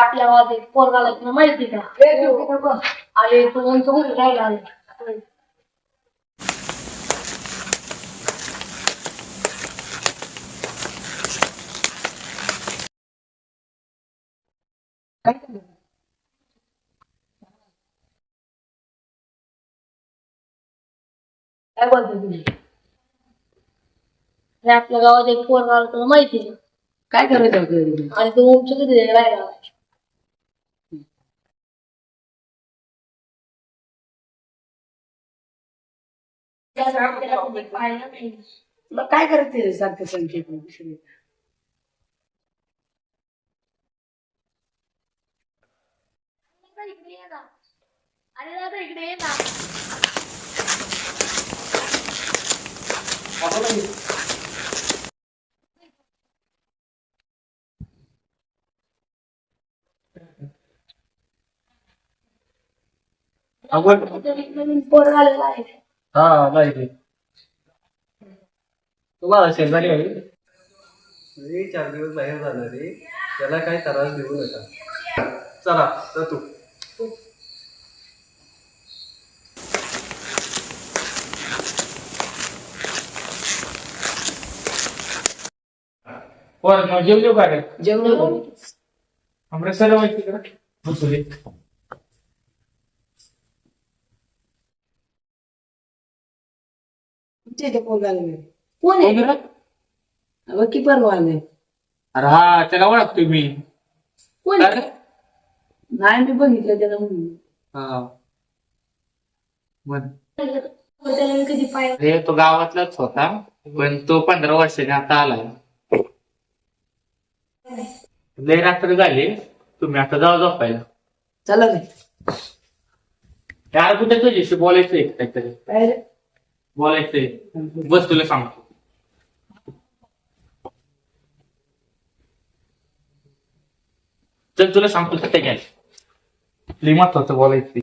आपल्या गावात एक पोरगा लग्न माहिती का? अरे तू उंच कुठे राहिला काय बोलतो तुम्ही? अरे आपल्या गावात एक पोरगा तुला माहिती का? काय करायचं आपल्याला? आणि तू उंच किती राहिला पाहिलं नाही. तुला काय करायचं सारखं संकेत इकडे ये ना. अरे दादा इकडे ये ना. नवीन पोरगा आलेला आहे. हा माहिती तुम्हाला शेजारी आहे मी 4 दिवस बाहेर जाणार आहे त्याला काही त्रास देऊ नका चला तर तू जेवलो का रे जेवलो आमरे सर माहिती का बसले तुमच्या इथे पोरगाला नाही. कोण आहे? किपर वाले. अरे हा त्याला ओळखतोय मी कोण आहे? नाही मी बघितलं त्याला म्हणून. हा त्याला कधी पाहिलं अरे तो गावातलाच होता पण तो 15 वर्षाने आता आलाय. लय रात्र झाली तुम्ही आता जाऊ झोपायला. चला काय यार कुठे तुझ्याशी बोलायचंय काहीतरी काय रे? बोलायचंय बस तुला सांगतो. चल तुला सांगतो सत्य घ्या लय महत्वाचं बोलायचंय.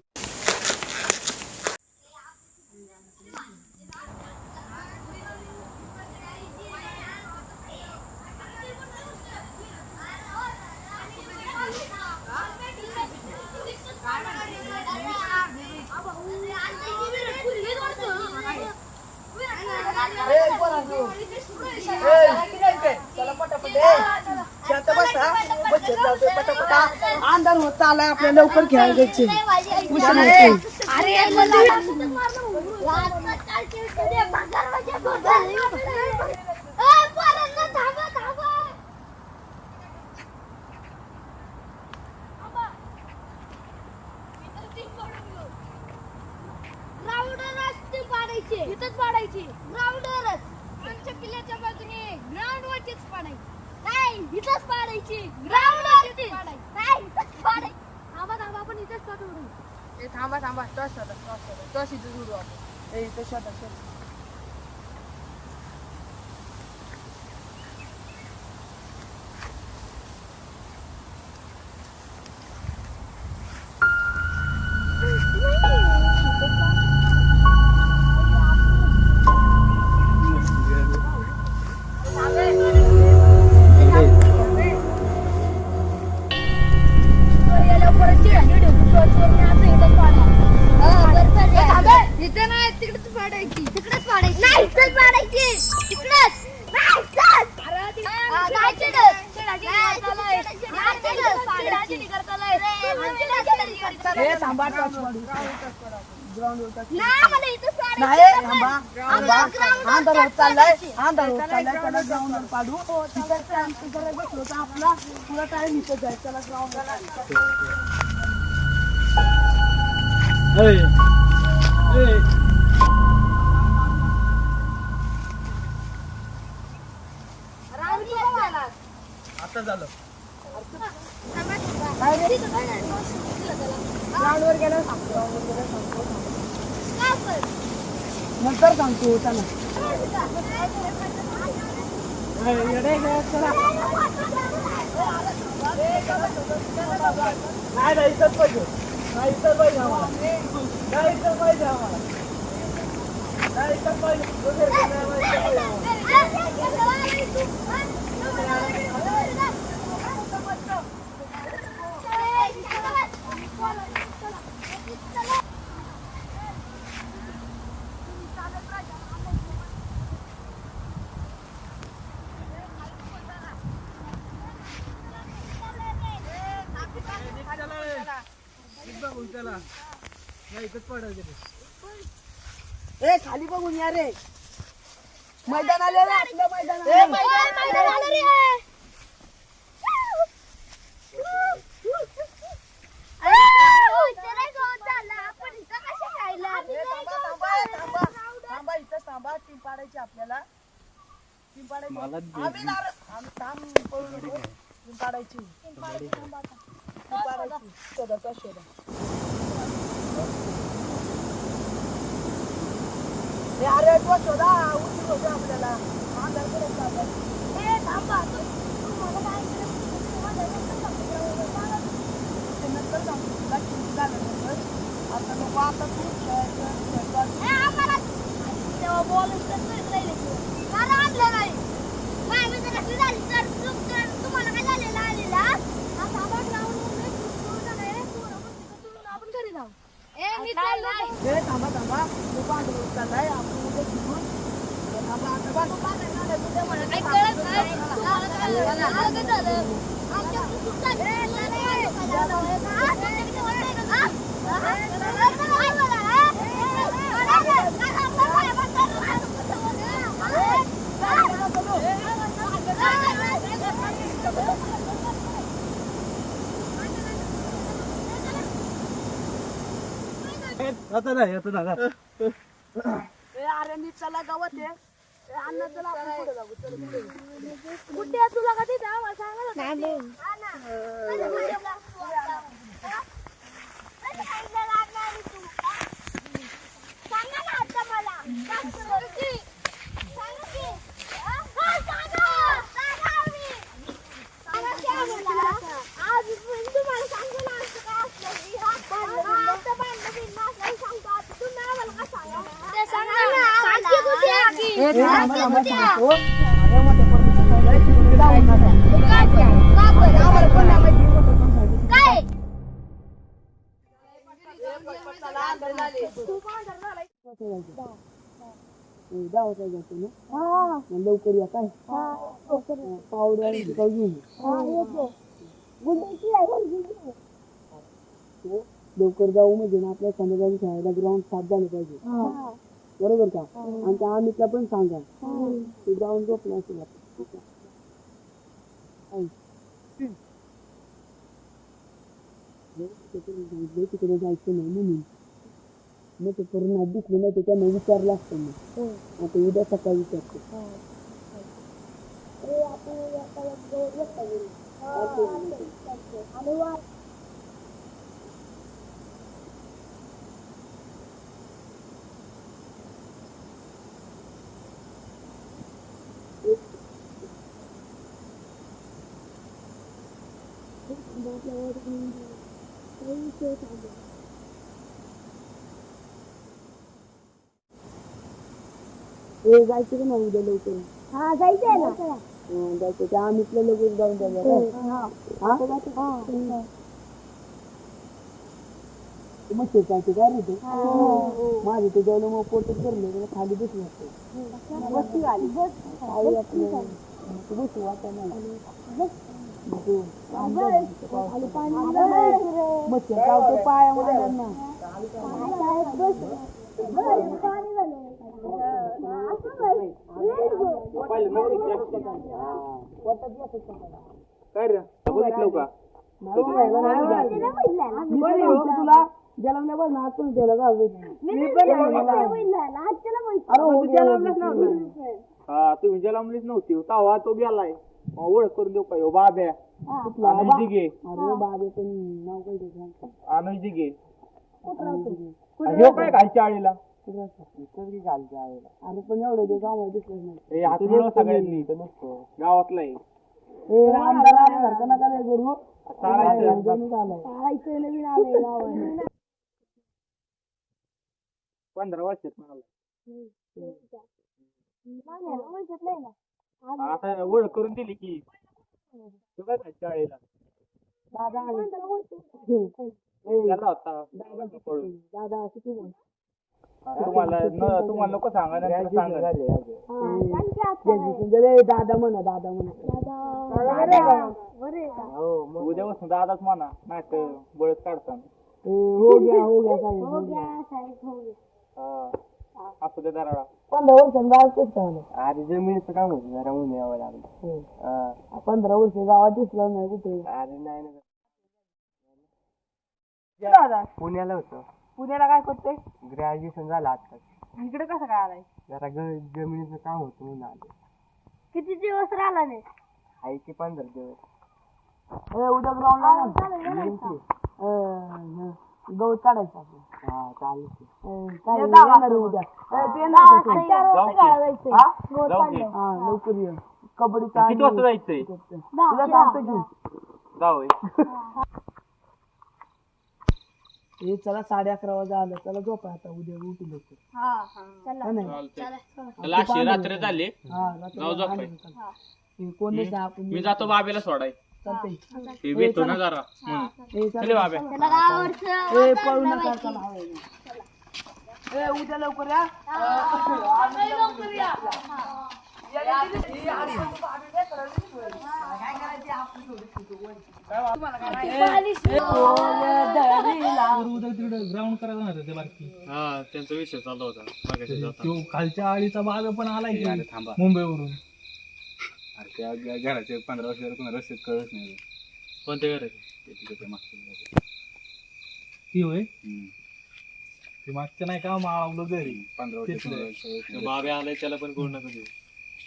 अंधार होत आलाय आपल्या लवकर खेळायला जायचे. इथंच पाडायची ग्राउंडवरच आमच्या किल्ल्याच्या बाजूने ग्राउंड वरतीच पाडायची नाही इथंच पाडायची ग्राउंड वरतीच नाही इथंच पाडायची थांबा आपण इथंच पाडू थांबा टॉस इथं जोडू आपण. इथं शोधा. इथे नाही तिकडेच पाडायची नाही इथंच पाडायची तिकडेच थांबा टॉस पाडू. ग्राउंड नाही अंधार होत चाललाय त्याला ग्राउंडवर पाडू. तिथं जरा बसलो तर आपला पुरा टाइम इथं जाय. त्याला ग्राउंडवर आता झालं ग्राउंडवर गेलं नंतर सांगतो. चला चला नाही इथंच पाहिजे आम्हाला. ए खाली बघून या रे मैदान आले रे आपलं मैदान आलं. थांबा इथं थांबा. टीम पाडायची आपल्याला. टीम पाडायची आम्ही थांब पळू नको. टीम पाडायची. शोधा शोधा. अरे तो शोधा उशीर होतो आपल्याला. नंतर सांगतो तुला टीम झाल्यानंतर. आता नको आता तू तुम्हाला काय झालेलं आलेला आता आपण ग्राउंड आपण घरी जाऊ. थांबा तू पांढर चाललाय आपण उद्या घेऊन. थांबा काही कळत नाही तुम्हाला झालं आमच्या अरे नीट चला गावात आहे. अण्णा चला आपण पुढे जाऊ. चल पुढे. कुठे तुला कधी जाऊ सांगा लवकर या काय पावड्या लवकर जाऊ म्हणजे ना आपल्या संध्याकाळी शाळेला ग्राउंड साफ झालं पाहिजे. बरोबर का? आणि त्या अमितला पण सांगा ते जाऊन झोपलं असेल. तिकडे जायचं नाही म्हणून मग ते करून दिसले नाही. त्यांना विचारलं असतं मग आता उद्या सकाळी विचारतो. जायचं का नाही उद्या लवकर? जायचंय ना जायचं त्या अमितला लगेच जाऊन द्या. मग शेताचे काय रे ते माझे ते जेवलं मग पोट करले खाली बसू वाटतं. बसू आली बसू वाटत मच्छर चावते पायामध्ये काय रे बघितलं का तुला जलमल्या पण ना पण त्याला हा तुम्ही जलमलीच नव्हती तवा तो गेलाय ओळख करून देऊ का बाब्या अनुज दिघे. अरे बाबे पण नाव काय अनुज दिघे काय घालच्या आळीला घालच्या आईला. अरे पण एवढं ते गावात दिसलं नाही. हात मिळव सगळ्यांनी नसतो गावातला आहे. आमदार नका नाही करू. चालायचं नवीन आलंय गावाने 15 वर्षात म्हणाला आता ओळख करून दिली की तू काय घालच्या आळीला दादा आले. याला होता पळून. दादा किती झाले? तुम्हाला नको सांगा नंतर सांगा. Graduation झाले. दादा म्हणा उद्यापासून दादाच म्हणा नाही तर बळत काढताना. हो गया साहेब. असू दे दराडा. 15 वर्षांनी गावात कसं काय आलं? अरे जमिनीचं काम होतं जरा ऊन यावं लागलं. 15 वर्ष गावात दिसलं नाही कुठे. अरे नाही ना. दादा पुण्याला होतं. पुण्याला काय करतोय? ग्रॅज्युएशन झालं आता. इकडे कसं काय आलाय? जरा जमिनीचं काम होतं म्हणून आलं. किती दिवस राहिला नाही आहे की 15 दिवस. उद्या ग्राउंडला गवत काढायचं आपण. हा चालेल. काय येणार उद्या. लवकर ये. कबड्डीचा किती वाजता जायचंय? तुला सांगतो की जाऊ हे चला 11:30 वाजता आलं. चला झोपा आता. उद्या उठू लवकर. हा नाही. रात्र झाली. हा रात्री कोण नाही का आपण. मी जातो बाबेला सोडाय. चालतंय. ते भेटतो ना जरा. चले बाबे. पळू नका. चला उद्या लवकर या. ग्राउंड करायला जाणार ते बारकी. हा त्यांचा विषय चालू होता तो खालच्या आळीचा बाग पण आलाय की मुंबईवरून. अरे त्या घराचे 15 वर्ष कोणा रस्त्यात कळत नाही. कोणत्या घराचे? ती होय ती मागच्या नाही का मावलं घरी 15 वर्ष बाबे आलाय त्याला पण कोण नका देऊ.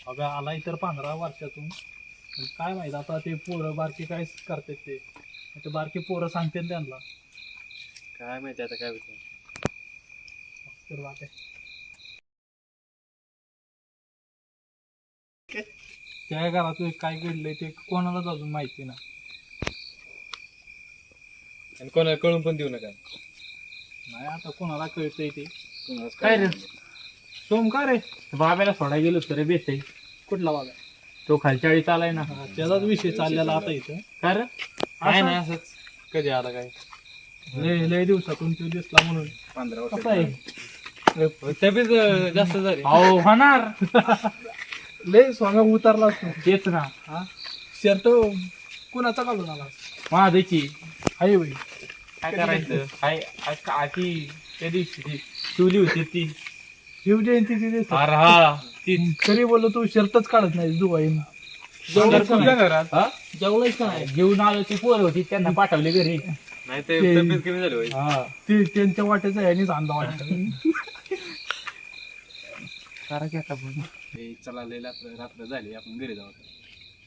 अगं आलाय तर 15 वर्षातून. पण काय माहित आता ते पोरं बारकी काय करतात ते बारकी पोरं सांगते त्यांना. काय माहिती आता काय होतं. तर बाकी त्या घरात काय घडलंय ते कोणालाच अजून माहिती नाही. आणि कोणाला कळून पण देऊ नका. नाही आता कोणाला कळतंय ते. काय रे सोम का रे? बाब्याला सोडायला गेलो तर बेस आहे. कुठला बाबा? तो खालच्या आळी चालाय ना. त्याचाच विषय चाललेला आता इथं. काय रे काय नाही असंच. कधी आला काय लय दिवसातून तो दिसला म्हणून. 15 वर्ष कसं आहे तब्येत जास्त झाली. हो होणार. लय स्वांगा उतरला असतो. तेच ना. हा शर्ट कुणाचा घालून आला? महादेची. हाय बाई काय करायचं. आधी त्या दिवशी ती शिवली होती ती. शिवजयंतीची दिवस. अरे हा ती तरी बोललो तू शर्टच काढत नाही दुवाईन. तुझ्या घरात जेवलायच का नाही? घेऊन आलो ती पोर होती त्यांना पाठवले घरी. नाही ते तब्येत कमी झाली. हा ते त्यांच्या वाट्याचा ह्यानीच अंदा वाटत. करा की आता चला रात्र झाली आपण घरी जाऊ.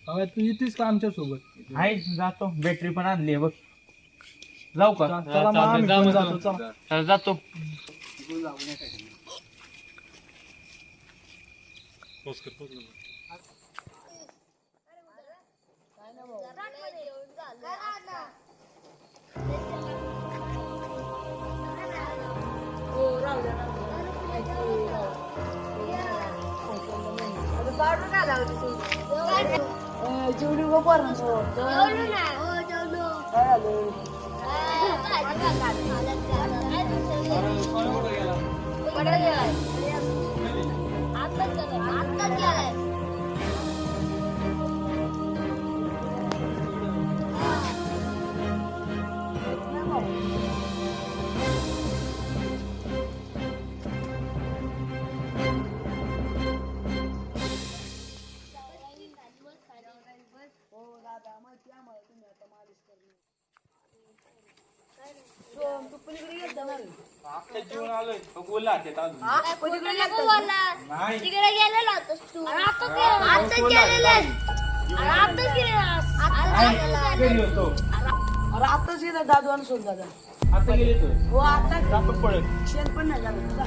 तू येतेस का आमच्या सोबत? आहे जातो. बॅटरी पण आणली बघ. जाऊ का? चला मग आम्ही पण जातो. चला. चला जातो. जेवढी गो पोरं. जेवलो ना हो जेवलो काय झालं? आत्ताच गेलाय. तिकडे गेलेला होतास तू. आताच गेलेलास. अरे आताच गेला दादू आणि सोड दादा. आता गेले तू. हो आता आपण पळत. शेण पण नाही झालं तुला.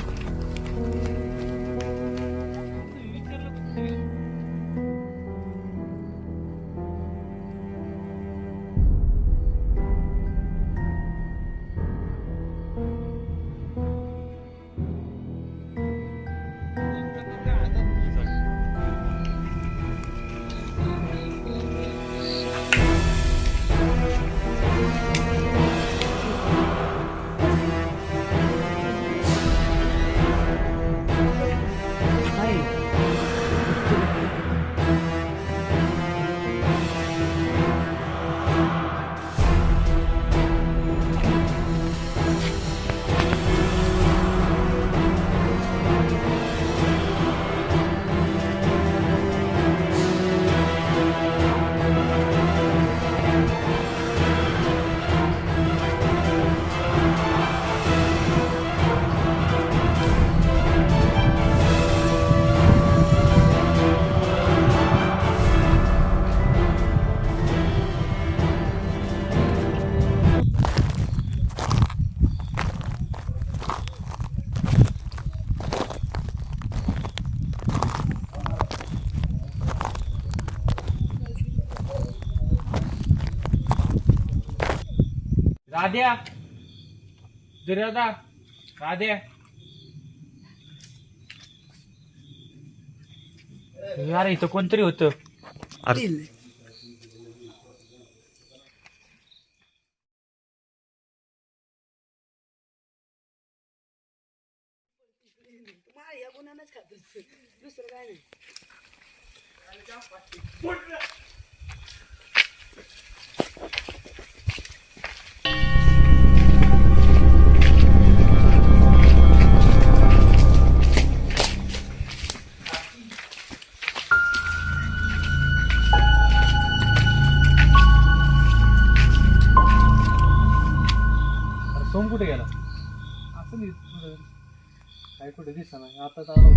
राध्या दुर्योधा राध्या यार इथं कोणतरी होतं या गुन्ह्यानंच खातोस दुसरं काय नाही सोम कुठे गेला असं नाही थोडं काय कुठे दिसत नाही आता आलो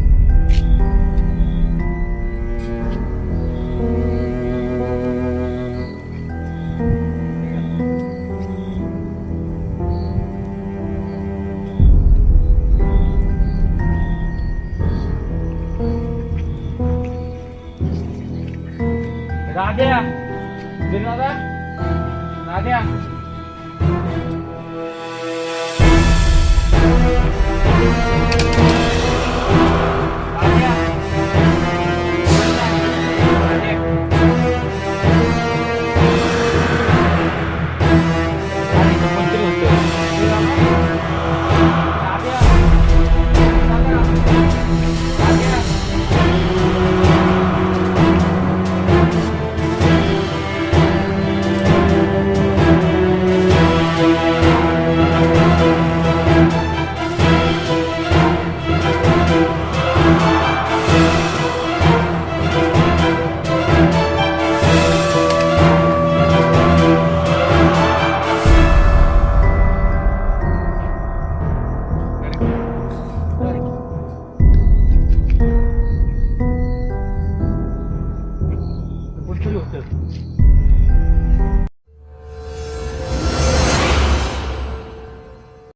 राध्या दुर्योधा राध्या